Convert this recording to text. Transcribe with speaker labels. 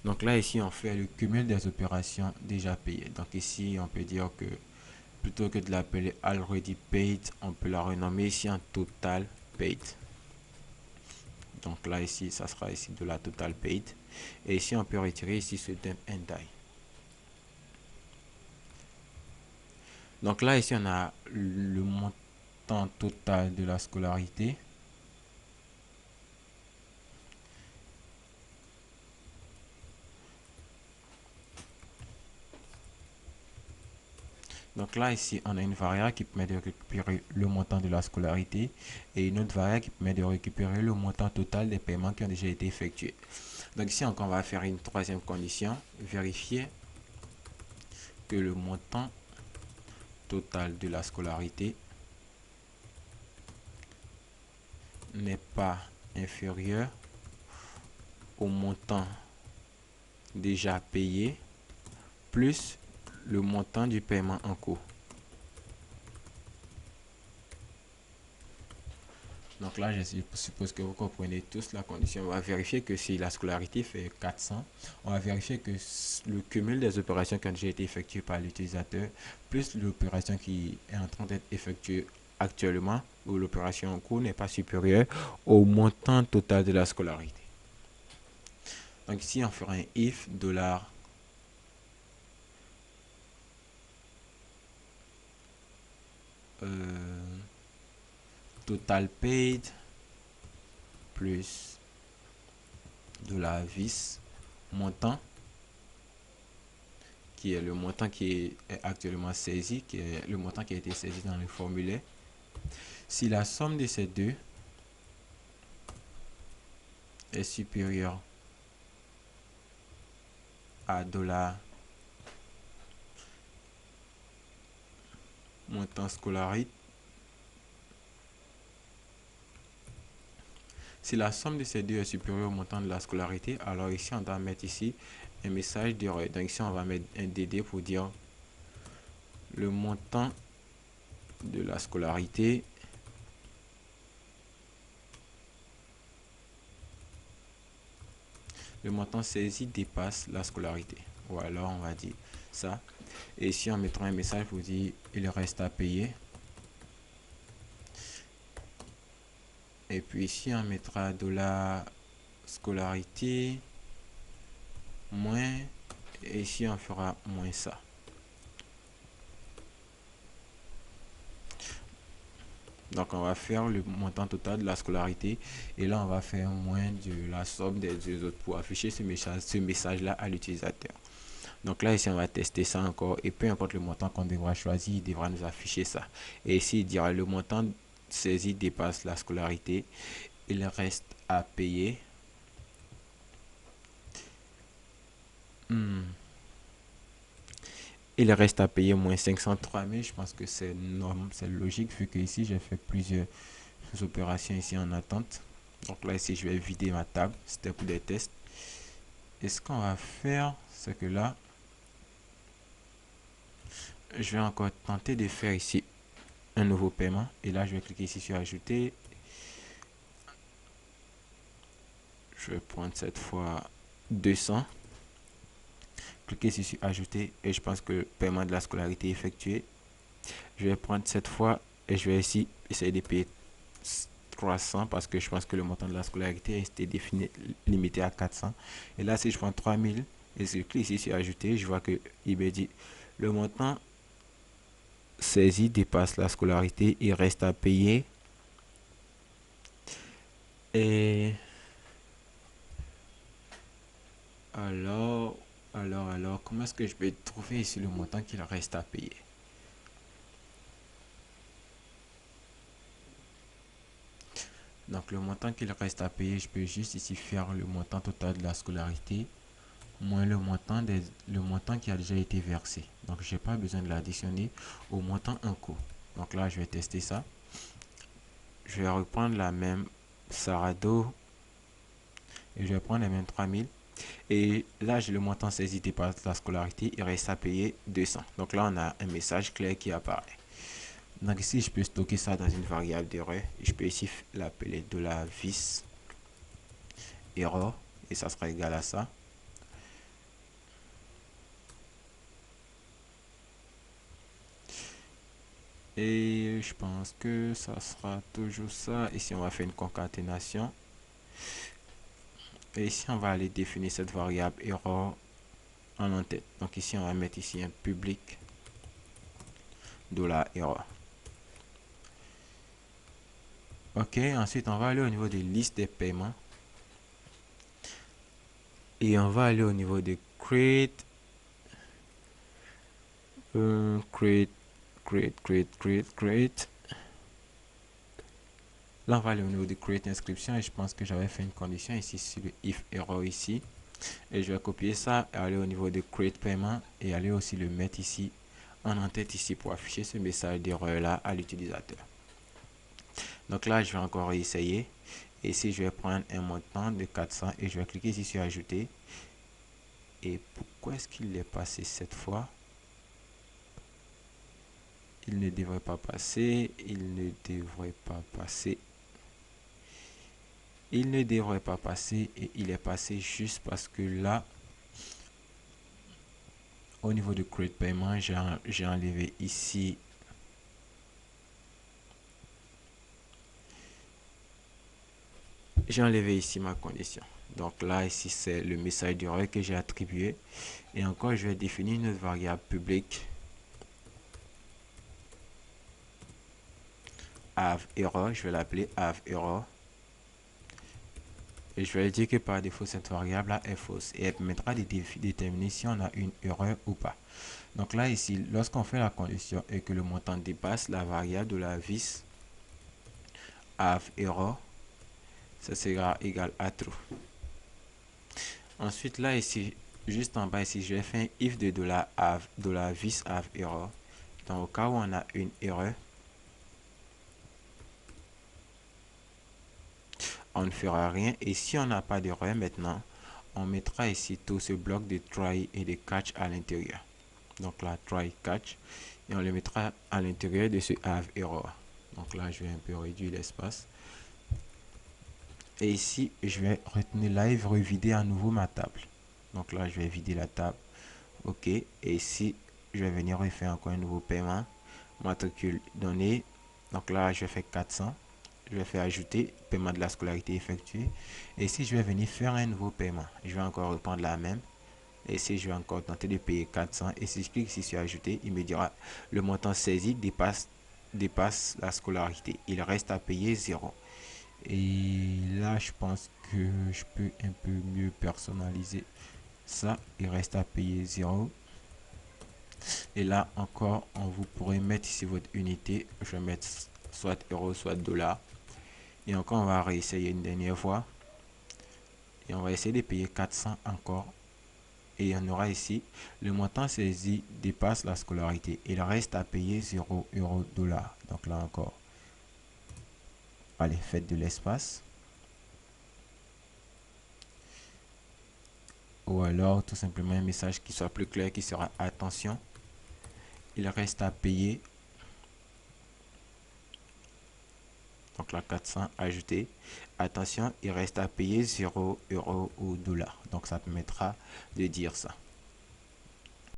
Speaker 1: Donc là, ici, on fait le cumul des opérations déjà payées. Donc ici, on peut dire que plutôt que de l'appeler already paid, on peut la renommer ici en total paid. Donc là, ici, ça sera ici de la total paid. Et ici, on peut retirer ici ce dump and die. Donc là, ici, on a le montant total de la scolarité. Donc là, ici, on a une variable qui permet de récupérer le montant de la scolarité et une autre variable qui permet de récupérer le montant total des paiements qui ont déjà été effectués. Donc ici, encore, on va faire une troisième condition, vérifier que le montant total de la scolarité n'est pas inférieur au montant déjà payé plus le montant du paiement en cours. Donc là, je suppose que vous comprenez tous la condition. On va vérifier que si la scolarité fait 400, on va vérifier que le cumul des opérations qui ont déjà été effectuées par l'utilisateur, plus l'opération qui est en train d'être effectuée actuellement, ou l'opération en cours n'est pas supérieure au montant total de la scolarité. Donc ici, on fera un if dollar total paid plus de la vis montant qui est le montant qui est actuellement saisi, qui est le montant qui a été saisi dans le formulaire. Si la somme de ces deux est supérieure à dollar montant scolarité, si la somme de ces deux est supérieure au montant de la scolarité, alors ici on doit mettre ici un message d'erreur. Donc ici on va mettre un DD pour dire le montant de la scolarité le montant saisi dépasse la scolarité. Ou alors on va dire ça. Et ici on mettra un message pour dire il reste à payer. Et puis ici on mettra de la scolarité moins. Et ici on fera moins ça. Donc on va faire le montant total de la scolarité et là on va faire moins de la somme des deux autres pour afficher ce message là à l'utilisateur. Donc là ici on va tester ça encore et peu importe le montant qu'on devra choisir, il devra nous afficher ça. Et ici il dira le montant saisi dépasse la scolarité, il reste à payer. Il reste à payer moins 503 000. Je pense que c'est normal, c'est logique vu que ici j'ai fait plusieurs opérations ici en attente. Donc là ici je vais vider ma table, c'était pour des tests. Et ce qu'on va faire, c'est que là, je vais encore tenter de faire ici un nouveau paiement. Et là, je vais cliquer ici sur ajouter. Je vais prendre cette fois 200. Cliquez ici sur ajouter et je pense que le paiement de la scolarité est effectué. Je vais prendre cette fois et je vais ici essayer de payer 300 parce que je pense que le montant de la scolarité a été défini, limité à 400. Et là, si je prends 3000 et je clique ici sur ajouter, je vois que il me dit le montant saisi dépasse la scolarité, il reste à payer. Et alors, comment est-ce que je vais trouver ici le montant qu'il reste à payer? Donc le montant qu'il reste à payer, je peux juste ici faire le montant total de la scolarité moins le montant qui a déjà été versé. Donc j'ai pas besoin de l'additionner au montant en cours. Donc là, je vais tester ça. Je vais reprendre la même Sarado et je vais prendre les mêmes 3000. Et là, j'ai le montant saisi par la scolarité. Il reste à payer 200. Donc là, on a un message clair qui apparaît. Donc ici, je peux stocker ça dans une variable d'erreur. Je peux ici l'appeler $vis error et ça sera égal à ça. Et je pense que ça sera toujours ça. Ici, on va faire une concaténation. Et ici, on va aller définir cette variable error en en-tête. Donc ici, on va mettre ici un public $error. Ok, ensuite, on va aller au niveau de liste des paiements. Et on va aller au niveau de create, create. Là, on va aller au niveau de create inscription et je pense que j'avais fait une condition ici sur le if error ici. Et je vais copier ça et aller au niveau de create paiement et aller aussi le mettre ici en en-tête ici pour afficher ce message d'erreur là à l'utilisateur. Donc là, je vais encore essayer. Et ici, je vais prendre un montant de 400 et je vais cliquer ici sur ajouter. Et pourquoi est-ce qu'il est passé cette fois? Il ne devrait pas passer. Il ne devrait pas passer. Il ne devrait pas passer et il est passé juste parce que là, au niveau de create paiement, j'ai enlevé ici ma condition. Donc là, ici, c'est le message d'erreur que j'ai attribué. Et encore, je vais définir une autre variable publique have error. Je vais l'appeler have error. Et je vais dire que par défaut, cette variable là est fausse. Et elle permettra de déterminer si on a une erreur ou pas. Donc là, ici, lorsqu'on fait la condition et que le montant dépasse la variable de la vis have error, ça sera égal à true. Ensuite, là, ici, juste en bas, ici, je vais faire un if de $have, $vis have error. Dans le cas où on a une erreur, on ne fera rien. Et si on n'a pas d'erreur maintenant, on mettra ici tout ce bloc de try et de catch à l'intérieur. Donc là, try, catch. Et on le mettra à l'intérieur de ce have error. Donc là, je vais un peu réduire l'espace. Et ici, je vais retenir live, revider à nouveau ma table. Donc là, je vais vider la table. OK. Et ici, je vais venir refaire encore un nouveau paiement. Matricule donnée. Donc là, je vais faire 400. Je vais faire ajouter paiement de la scolarité effectuée. Et ici, je vais venir faire un nouveau paiement. Je vais encore reprendre la même. Et ici, je vais encore tenter de payer 400. Et si je clique ici sur ajouter, il me dira le montant saisi dépasse la scolarité. Il reste à payer 0. Et là, je pense que je peux un peu mieux personnaliser ça. Il reste à payer 0. Et là encore, vous pourrez mettre ici votre unité. Je vais mettre soit euro, soit dollar. Et encore, on va réessayer une dernière fois. Et on va essayer de payer 400 encore. Et on aura ici, le montant saisi dépasse la scolarité. Il reste à payer 0 euro dollar. Donc là encore, allez, faites de l'espace. Ou alors tout simplement un message qui soit plus clair, qui sera attention, il reste à payer. Donc là, 400 ajouté. Attention, il reste à payer 0 euro ou dollar. Donc ça permettra de dire ça.